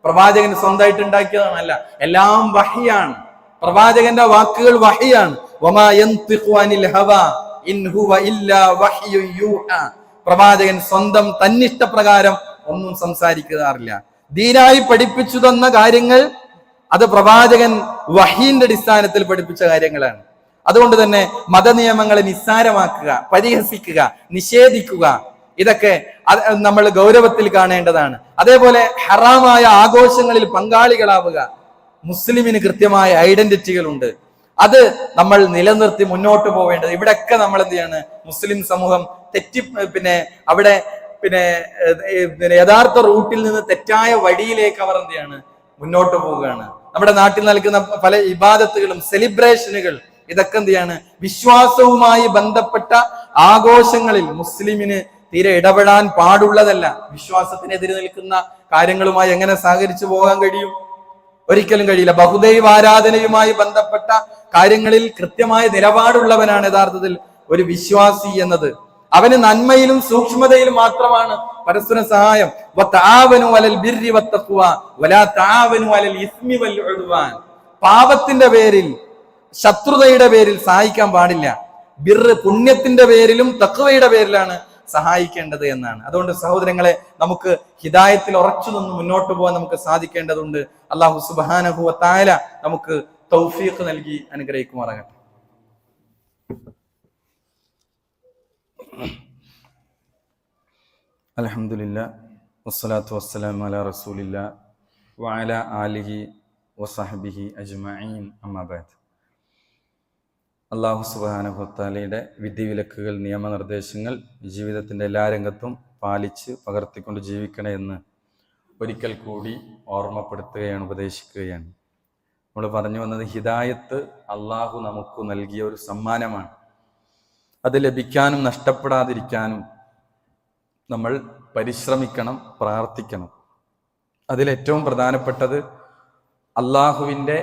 [SPEAKER 1] പ്രവാചകൻ സ്വന്തമായിട്ട് ഉണ്ടാക്കിയതാണല്ല, എല്ലാം വഹിയാണ്. പ്രവാചകന്റെ വാക്കുകൾ വഹിയാണ്. വമാ യൻതിഖു അനിൽ ഹവാ ഇൻ ഹുവ ഇല്ലാ വഹ്യു യൂഹാ. പ്രവാചകൻ സ്വന്തം തന്നിഷ്ടപ്രകാരം ഒന്നും സംസാരിക്കാറില്ല. ദീനായി പഠിപ്പിച്ചു തന്ന കാര്യങ്ങൾ അത് പ്രവാചകൻ വഹീന്റെ അടിസ്ഥാനത്തിൽ പഠിപ്പിച്ച കാര്യങ്ങളാണ്. അതുകൊണ്ട് തന്നെ മതനിയമങ്ങളെ നിസ്സാരമാക്കുക, പരിഹസിക്കുക, നിഷേധിക്കുക, ഇതൊക്കെ നമ്മൾ ഗൗരവത്തിൽ കാണേണ്ടതാണ്. അതേപോലെ ഹറാമായ ആഘോഷങ്ങളിൽ പങ്കാളികളാവുക. മുസ്ലിമിന് കൃത്യമായ ഐഡന്റിറ്റികൾ ഉണ്ട്, അത് നമ്മൾ നിലനിർത്തി മുന്നോട്ട് പോവേണ്ടത്. ഇവിടെയൊക്കെ നമ്മൾ എന്ത് ചെയ്യാണ്, മുസ്ലിം സമൂഹം അവിടെ യഥാർത്ഥ റൂട്ടിൽ നിന്ന് തെറ്റായ വഴിയിലേക്ക് അവർ എന്ത് ചെയ്യാണ്, മുന്നോട്ട് പോവുകയാണ്. നമ്മുടെ നാട്ടിൽ നൽകുന്ന പല ഇബാദത്തുകളും സെലിബ്രേഷനുകൾ ഇതൊക്കെ എന്ത് ചെയ്യാണ്, വിശ്വാസവുമായി ബന്ധപ്പെട്ട ആഘോഷങ്ങളിൽ മുസ്ലിമിന് തീരെ ഇടപെടാൻ പാടുള്ളതല്ല. വിശ്വാസത്തിനെതിരെ നിൽക്കുന്ന കാര്യങ്ങളുമായി എങ്ങനെ സഹകരിച്ചു പോകാൻ കഴിയും? ഒരിക്കലും കഴിയില്ല. ബഹുദൈവ ആരാധനയുമായി ബന്ധപ്പെട്ട കാര്യങ്ങളിൽ കൃത്യമായ നിലപാടുള്ളവനാണ് യഥാർത്ഥത്തിൽ ഒരു വിശ്വാസി എന്നത്. അവന് നന്മയിലും സൂക്ഷ്മതയിലും മാത്രമാണ് പരസ്പര സഹായം. പാപത്തിന്റെ പേരിൽ, ശത്രുതയുടെ പേരിൽ സഹായിക്കാൻ പാടില്ല. ബിർറ് പുണ്യത്തിന്റെ പേരിലും തഖ്വയുടെ പേരിലാണ് സഹായിക്കേണ്ടത് എന്നാണ്. അതുകൊണ്ട് സഹോദരങ്ങളെ, നമുക്ക് ഹിദായത്തിൽ ഉറച്ചു നിന്ന് മുന്നോട്ട് പോകാൻ നമുക്ക് സാധിക്കേണ്ടതുണ്ട്. അല്ലാഹു സുബ്ഹാനഹു വ തആല നമുക്ക് തൗഫീഖ് നൽകി അനുഗ്രഹിക്കുമാറാകട്ടെ. അൽഹംദുലില്ലാഹ് വസ്സലാത്തു വസ്സലാമു അലാ റസൂലില്ലാഹ് വഅലാ ആലിഹി വസഹ്ബിഹി അജ്മഈൻ. അമ്മാ ബഅദ്. അല്ലാഹു സുബ്ഹാനഹു വ തആലയുടെ വിധിവിലക്കുകൾ, നിയമനിർദ്ദേശങ്ങൾ ജീവിതത്തിൻ്റെ എല്ലാ രംഗത്തും പാലിച്ച് പകർത്തിക്കൊണ്ട് ജീവിക്കണേ എന്ന് ഒരിക്കൽ കൂടി ഓർമ്മപ്പെടുത്തുകയാണ്, ഉപദേശിക്കുകയാണ്. നമ്മൾ പറഞ്ഞു വന്നത് ഹിദായത്ത് അള്ളാഹു നമുക്ക് നൽകിയ ഒരു സമ്മാനമാണ്. അത് ലഭിക്കാനും നഷ്ടപ്പെടാതിരിക്കാനും നമ്മൾ പരിശ്രമിക്കണം, പ്രാർത്ഥിക്കണം. അതിലേറ്റവും പ്രധാനപ്പെട്ടത് അള്ളാഹുവിൻ്റെ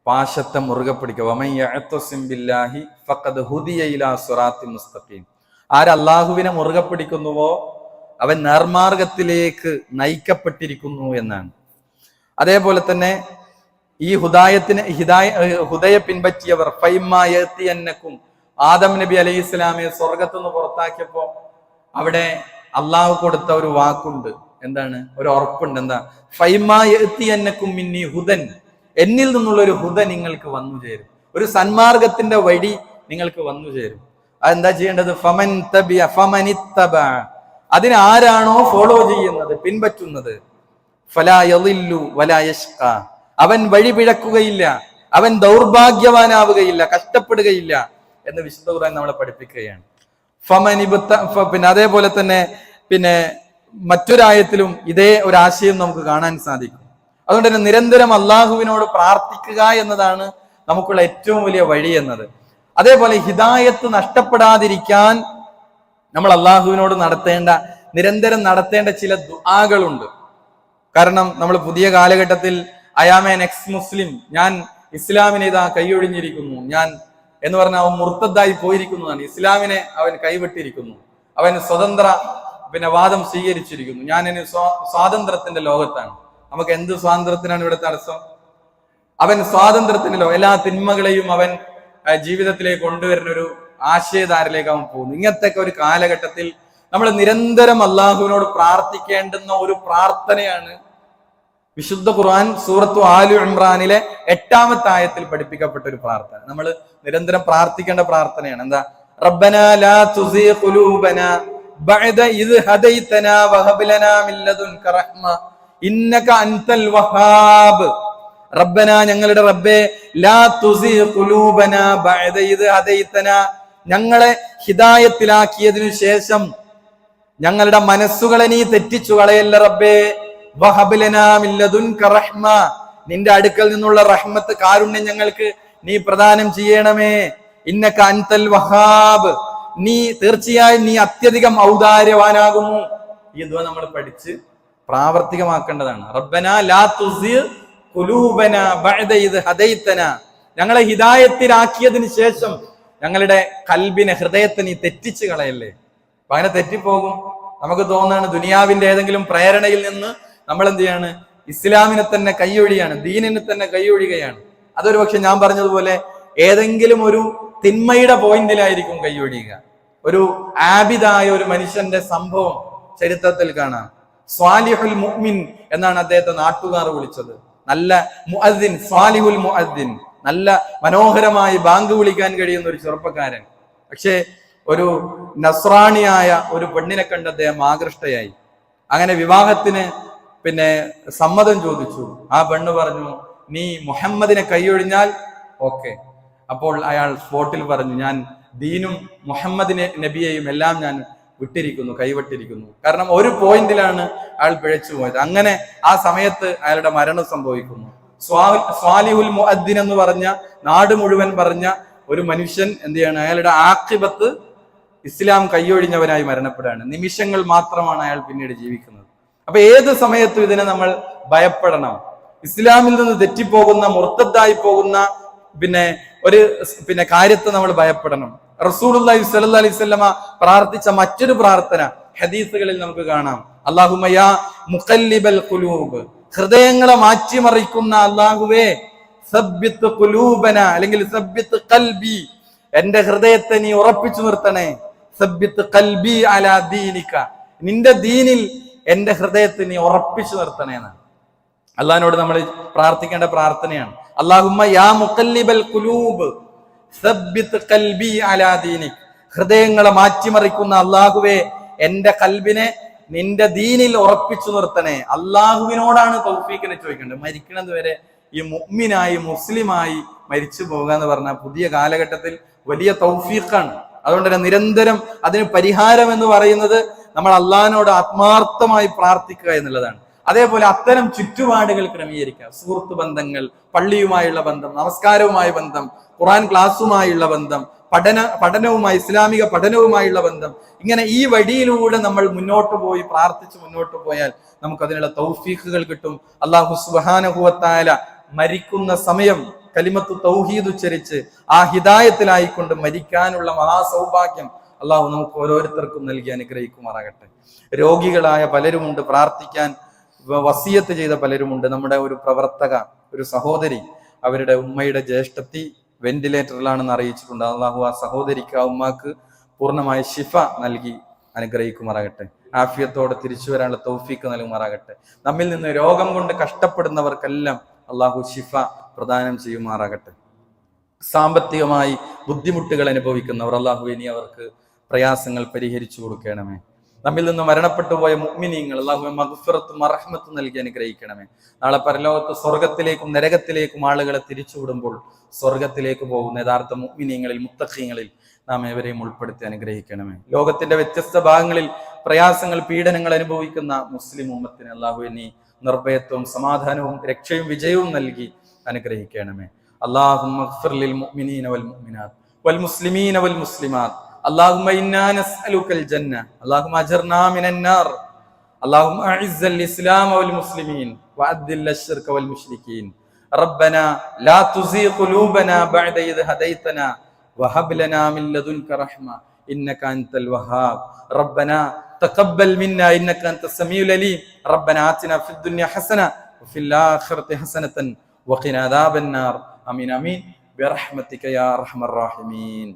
[SPEAKER 1] പാശത്തെ മുറുകെ പിടിക്കുക. വമൻ യഅ്തസിം ബില്ലാഹി ഫഖദ് ഹുദിയ ഇലാ സിറാത്തിൻ മുസ്തഖീം. ആര് അള്ളാഹുവിനെ മുറുകെ പിടിക്കുന്നുവോ അവൻ നേർമാർഗത്തിലേക്ക് നയിക്കപ്പെട്ടിരിക്കുന്നു എന്നാണ്. അതേപോലെ തന്നെ ഈ ഹുദയെ പിൻപറ്റിയവർ ഫൈമായത്തിയന്നക്കും, ആദം നബി അലൈഹി ഇസ്ലാമിയെ സ്വർഗത്തു നിന്ന് പുറത്താക്കിയപ്പോ അവിടെ അള്ളാഹു കൊടുത്ത ഒരു വാക്കുണ്ട്. എന്താണ്? ഒരു ഉറപ്പുണ്ട്. എന്താ? ഫൈമായത്തിയന്നക്കും മിന്നി ഹുദൻ, എന്നിൽ നിന്നുള്ള ഒരു ഹുദ നിങ്ങൾക്ക് വന്നു ചേരും, ഒരു സന്മാർഗത്തിന്റെ വഴി നിങ്ങൾക്ക് വന്നു ചേരും. അതെന്താ ചെയ്യേണ്ടത്? അതിന് ആരാണോ ഫോളോ ചെയ്യുന്നത്, പിൻപറ്റുന്നത്, ഫലാ യളില്ലു വലാ യഷ്ഖാ, അവൻ വഴി പിഴക്കുകയില്ല, അവൻ ദൗർഭാഗ്യവാനാവുകയില്ല, കഷ്ടപ്പെടുകയില്ല എന്ന് വിശുദ്ധ ഖുർആൻ നമ്മളെ പഠിപ്പിക്കുകയാണ്. അതേപോലെ തന്നെ മറ്റൊരായത്തിലും ഇതേ ഒരു ആശയം നമുക്ക് കാണാൻ സാധിക്കും. അതുകൊണ്ട് തന്നെ നിരന്തരം അള്ളാഹുവിനോട് പ്രാർത്ഥിക്കുക എന്നതാണ് നമുക്കുള്ള ഏറ്റവും വലിയ വഴി എന്നത്. അതേപോലെ ഹിദായത്ത് നഷ്ടപ്പെടാതിരിക്കാൻ നമ്മൾ അള്ളാഹുവിനോട് നിരന്തരം നടത്തേണ്ട ചില ദുആകളുണ്ട്. കാരണം നമ്മൾ പുതിയ കാലഘട്ടത്തിൽ അയാമേൻ എക്സ് മുസ്ലിം, ഞാൻ ഇസ്ലാമിനെ ഇതാ കൈയൊഴിഞ്ഞിരിക്കുന്നു, ഞാൻ എന്ന് പറഞ്ഞാൽ അവൻ മുർത്തദ്ദായി പോയിരിക്കുന്നതാണ്. ഇസ്ലാമിനെ അവൻ കൈവിട്ടിരിക്കുന്നു, അവൻ സ്വതന്ത്ര വാദം സ്വീകരിച്ചിരിക്കുന്നു. ഞാൻ ഇനി സ്വാതന്ത്ര്യത്തിന്റെ ലോകത്താണ്. നമുക്ക് എന്ത് സ്വാതന്ത്ര്യത്തിനാണ് ഇവിടെ തടസ്സം? അവൻ സ്വാതന്ത്ര്യത്തിന്റെ എല്ലാ തിന്മകളെയും അവൻ ജീവിതത്തിലേക്ക് കൊണ്ടുവരുന്ന ഒരു ആശയധാരയിലേക്ക് അവൻ പോകുന്നു. ഇങ്ങനത്തെ ഒരു കാലഘട്ടത്തിൽ നമ്മൾ നിരന്തരം അള്ളാഹുവിനോട് പ്രാർത്ഥിക്കേണ്ടുന്ന ഒരു പ്രാർത്ഥനയാണ് വിശുദ്ധ ഖുർആൻ സൂറത്തു ആലു ഇമ്രാനിലെ 8-ാമത്തെ ആയത്തിൽ പഠിപ്പിക്കപ്പെട്ട ഒരു പ്രാർത്ഥന. നമ്മൾ നിരന്തരം പ്രാർത്ഥിക്കേണ്ട പ്രാർത്ഥനയാണ്. എന്താ? റബ്ബനാ ലാ തുസീ ഖുലൂബനാ ബഅദ ഇദ് ഹദൈതനാ വഹബ് ലനാ മിൻ ലദുൻക റഹ്മ ഇന്നക അൻതൽ വഹാബ്. റബ്ബനാ, ഞങ്ങളുടെ റബ്ബേ, ലാ തുസീ ഖുലൂബനാ ബഅദ ഇദ് ഹദൈതനാ, ഞങ്ങളെ ഹിദായത്തിലാക്കിയതിനു ശേഷം ഞങ്ങളുടെ മനസ്സുകളെ നീ തെറ്റിച്ചു കളയല്ല റബ്ബേ. വഹബ് ലനാ മിൻ ലദുൻക റഹ്മ, നിന്റെ അടുക്കൽ നിന്നുള്ള റഹ്മത്ത്, കാരുണ്യം ഞങ്ങൾക്ക് നീ പ്രദാനം ചെയ്യണമേ. ഇന്നക അൻതൽ വഹാബ്, നീ തീർച്ചയായും നീ അത്യധികം ഔദാര്യവാനാകുന്നു. ഈ ദുആ നമ്മൾ പഠിച്ച് പ്രാവർത്തികമാക്കേണ്ടതാണ്. റബ്ബനാ ലാ തുസീ ഖുലൂബനാ ബഅദ ഇദ് ഹദൈതനാ, ഞങ്ങളെ ഹിദായത്തിലാക്കിയതിനു ശേഷം ഞങ്ങളുടെ കൽബിനെ, ഹൃദയത്തെ നീ തെറ്റിച്ച് കളയല്ലേ. അപ്പൊ അങ്ങനെ തെറ്റിപ്പോകും. നമുക്ക് തോന്നുകയാണ് ദുനിയാവിന്റെ ഏതെങ്കിലും പ്രേരണയിൽ നിന്ന് നമ്മൾ എന്ത് ചെയ്യാണ്, ഇസ്ലാമിനെ തന്നെ കൈയൊഴിയാണ്, ദീനിനെ തന്നെ കൈയൊഴിയുകയാണ്. അതൊരു പക്ഷെ ഞാൻ പറഞ്ഞതുപോലെ ഏതെങ്കിലും ഒരു തിന്മയുടെ പോയിന്റിലായിരിക്കും കൈയൊഴിയുക. ഒരു ആബിദായ ഒരു മനുഷ്യന്റെ സംഭവം ചരിത്രത്തിൽ കാണാം. സ്വാലിഹുൽ മുഅ്മിൻ എന്നാണ് അദ്ദേഹത്തെ നാട്ടുകാർ വിളിച്ചത്. നല്ല മുഅദ്ദിൻ, സ്വാലിഹുൽ മുഅദ്ദിൻ, നല്ല മനോഹരമായി ബാങ്ക് വിളിക്കാൻ കഴിയുന്ന ഒരു ചെറുപ്പക്കാരൻ. പക്ഷേ ഒരു നസ്രാണിയായ ഒരു പെണ്ണിനെ കണ്ട് അദ്ദേഹം ആകൃഷ്ടയായി. അങ്ങനെ വിവാഹത്തിന് സമ്മതം ചോദിച്ചു. ആ പെണ്ണ് പറഞ്ഞു, നീ മുഹമ്മദിനെ കൈയൊഴിഞ്ഞാൽ ഓക്കെ. അപ്പോൾ അയാൾ സ്പോട്ടിൽ പറഞ്ഞു, ഞാൻ ദീനും മുഹമ്മദിനെ നബിയെയും എല്ലാം ഞാൻ വിട്ടിരിക്കുന്നു, കൈവിട്ടിരിക്കുന്നു. കാരണം ഒരു പോയിന്റിലാണ് അയാൾ പിഴച്ചു പോയത്. അങ്ങനെ ആ സമയത്ത് അയാളുടെ മരണം സംഭവിക്കുന്നു. സ്വാലിഹുൽ മുഅദ്ദിൻ എന്ന് പറഞ്ഞ, നാട് മുഴുവൻ പറഞ്ഞ ഒരു മനുഷ്യൻ എന്ത് ചെയ്യാണ്, അയാളുടെ ആഖിബത്ത് ഇസ്ലാം കൈയൊഴിഞ്ഞവരായി മരണപ്പെടുകയാണ്. നിമിഷങ്ങൾ മാത്രമാണ് അയാൾ പിന്നീട് ജീവിക്കുന്നത്. അപ്പൊ ഏത് സമയത്തും ഇതിനെ നമ്മൾ ഭയപ്പെടണം. ഇസ്ലാമിൽ നിന്ന് തെറ്റിപ്പോകുന്ന, മുർത്തദ്ദായി പോകുന്ന ഒരു കാര്യത്തെ നമ്മൾ ഭയപ്പെടണം. റസൂലുള്ളാഹി സ്വല്ലല്ലാഹി അലൈഹി വസല്ലമ പ്രാർത്ഥിച്ച മറ്റൊരു പ്രാർത്ഥന ഹദീസുകളിൽ നമുക്ക് കാണാം. അല്ലാഹുമ്മ യാ മുഖല്ലിബൽ ഖുലൂബ്, ഹൃദയങ്ങളെ മാറ്റിമറിക്കുന്ന അല്ലാഹുവേ, സബ്ബിത്ത് ഖുലൂബന, അല്ലെങ്കിൽ സബ്ബിത്ത് ഖൽബി, എന്റെ ഹൃദയത്തെ നീ ഉറപ്പിച്ചു നിർത്തണേ. സബ്ബിത്ത് ഖൽബി അലാ ദീനിക, നിന്റെ ദീനിൽ എന്റെ ഹൃദയത്തെ നീ ഉറപ്പിച്ചു നിർത്തണേ എന്നാണ് അള്ളാഹിനോട് നമ്മൾ പ്രാർത്ഥിക്കേണ്ട പ്രാർത്ഥനയാണ്. അല്ലാഹുമ്മ യാ മുഖല്ലിബൽ ഖുലൂബ് സബ്ബിത്ത് ഖൽബി അലാ ദീനിക്, ഹൃദയങ്ങളെ മാറ്റിമറിക്കുന്ന അല്ലാഹുവേ, എന്റെ കൽബിനെ നിന്റെ ദീനിൽ ഉറപ്പിച്ചു നിർത്തണേ. അള്ളാഹുവിനോടാണ് തൗഫീഖിനെ ചോദിക്കേണ്ടത്. മരിക്കുന്നത് വരെ ഈ മുഅ്മിനായി, മുസ്ലിമായി മരിച്ചു പോകുക എന്ന് പറഞ്ഞാൽ പുതിയ കാലഘട്ടത്തിൽ വലിയ തൗഫീഖാണ്. അതുകൊണ്ട് തന്നെ നിരന്തരം അതിന് പരിഹാരം എന്ന് പറയുന്നത് നമ്മൾ അള്ളാഹിനോട് ആത്മാർത്ഥമായി പ്രാർത്ഥിക്കുക എന്നുള്ളതാണ്. അതേപോലെ അത്തരം ചുറ്റുപാടുകൾ ക്രമീകരിക്കുക. സുഹൃത്ത് ബന്ധങ്ങൾ, പള്ളിയുമായുള്ള ബന്ധം, നമസ്കാരവുമായി ബന്ധം, ഖുർആൻ ക്ലാസ്സുമായുള്ള ബന്ധം, പഠനവുമായി, ഇസ്ലാമിക പഠനവുമായുള്ള ബന്ധം, ഇങ്ങനെ ഈ വഴിയിലൂടെ നമ്മൾ മുന്നോട്ട് പോയി പ്രാർത്ഥിച്ച് മുന്നോട്ട് പോയാൽ നമുക്ക് അതിനുള്ള തൗഫീഖുകൾ കിട്ടും. അല്ലാഹു സുബ്ഹാനഹു വ തആല മരിക്കുന്ന സമയം കലിമത്ത് തൗഹീദ് ഉച്ചരിച്ച് ആ ഹിദായത്തിലായിക്കൊണ്ട് മരിക്കാനുള്ള മഹാസൗഭാഗ്യം അള്ളാഹു നമുക്ക് ഓരോരുത്തർക്കും നൽകി അനുഗ്രഹിക്കുമാറാകട്ടെ. രോഗികളായ പലരുമുണ്ട്, പ്രാർത്ഥിക്കാൻ വസിയത്ത് ചെയ്ത പലരുമുണ്ട്. നമ്മുടെ ഒരു പ്രവർത്തക, ഒരു സഹോദരി, അവരുടെ ഉമ്മയുടെ ജ്യേഷ്ഠത്തി വെന്റിലേറ്ററിലാണെന്ന് അറിയിച്ചിട്ടുണ്ട്. അള്ളാഹു ആ സഹോദരിക്ക്, ആ ഉമ്മാക്ക് പൂർണ്ണമായ ശിഫ നൽകി അനുഗ്രഹിക്കുമാറാകട്ടെ. ആഫിയത്തോടെ തിരിച്ചു വരാനുള്ള തൗഫീഖ് നൽകുമാറാകട്ടെ. നമ്മിൽ നിന്ന് രോഗം കൊണ്ട് കഷ്ടപ്പെടുന്നവർക്കെല്ലാം അള്ളാഹു ശിഫ പ്രദാനം ചെയ്യുമാറാകട്ടെ. സാമ്പത്തികമായി ബുദ്ധിമുട്ടുകൾ അനുഭവിക്കുന്നവർ, അള്ളാഹു ഇനി അവർക്ക് പ്രയാസങ്ങൾ പരിഹരിച്ചു കൊടുക്കണമേ. നമ്മിൽ നിന്ന് മരണപ്പെട്ടു പോയ മുഅ്മിനീങ്ങൾ അള്ളാഹു മഗ്ഫിറത്തും റഹ്മത്തും നൽകി അനുഗ്രഹിക്കണമേ. നാളെ പരലോകത്ത് സ്വർഗത്തിലേക്കും നരകത്തിലേക്കും ആളുകളെ തിരിച്ചുവിടുമ്പോൾ സ്വർഗത്തിലേക്ക് പോകുന്ന യഥാർത്ഥ മുഅ്മിനീങ്ങളിൽ, മുത്തഖീങ്ങളിൽ നാം ഏവരെയും ഉൾപ്പെടുത്തി അനുഗ്രഹിക്കണമേ. ലോകത്തിന്റെ വ്യത്യസ്ത ഭാഗങ്ങളിൽ പ്രയാസങ്ങൾ, പീഡനങ്ങൾ അനുഭവിക്കുന്ന മുസ്ലിം ഉമ്മത്തിന് അള്ളാഹു ഇനി നിർഭയത്വവും സമാധാനവും രക്ഷയും വിജയവും നൽകി അനുഗ്രഹിക്കണമേ. اللهم اغفر للمؤمنين والمؤمنات والمسلمين والمسلمات. اللهم إنا نسألك الجنة. اللهم أجرنا من النار. اللهم أعز الإسلام والمسلمين وأذل الشرك والمشركين. ربنا لا تزغ قلوبنا بعد إذ هديتنا وهب لنا من لدنك رحمة إنك أنت الوهاب. ربنا تقبل منا إنك أنت السميع العليم. ربنا آتنا في الدنيا حسنة وفي الآخرة حسنة وقنا عذاب النار. آمين آمين برحمتك يا أرحم الراحمين.